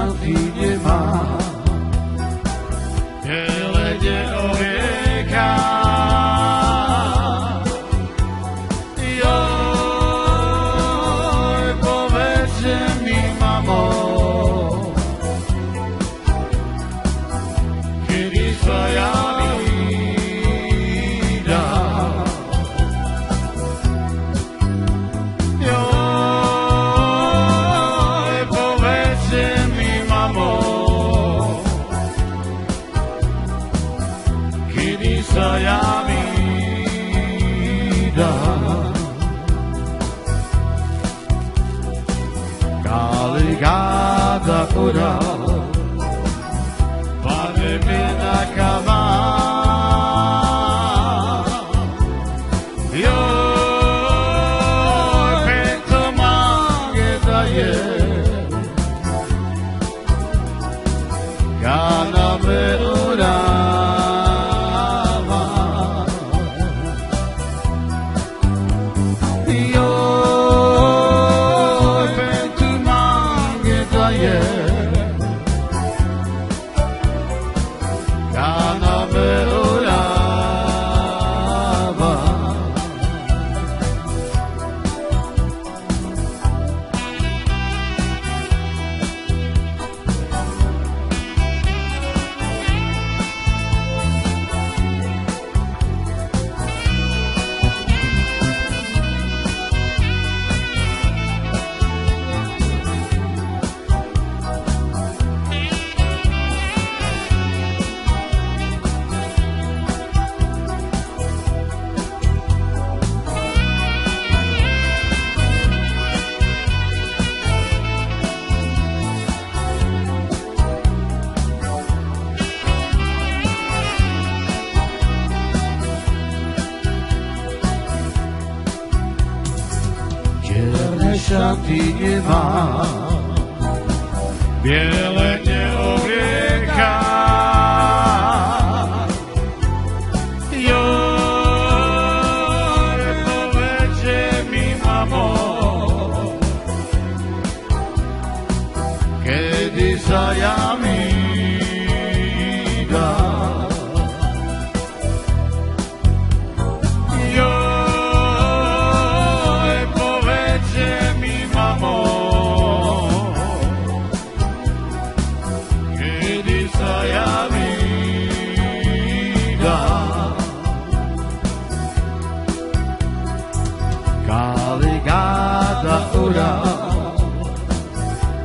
shanti ma Eleje oreka Yo povece mi mamo Kiri sayamida Yo povece mi mamo Kiri sayamida Kaligada ura Padre mena kama Yo pento mangeta ye Gana me ura Shanti ma Bielenie oreka Yo povece mi mamo Che di sayamida Kaligada ura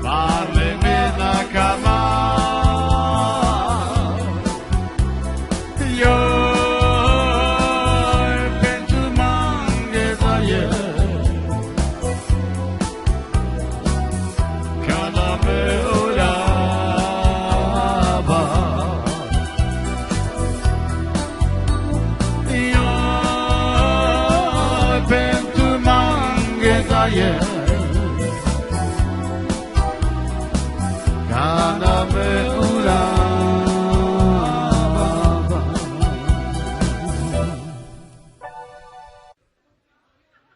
Parle mena kama Yo pentu mangeta ye Kana me ura ba Yo pentu yeah.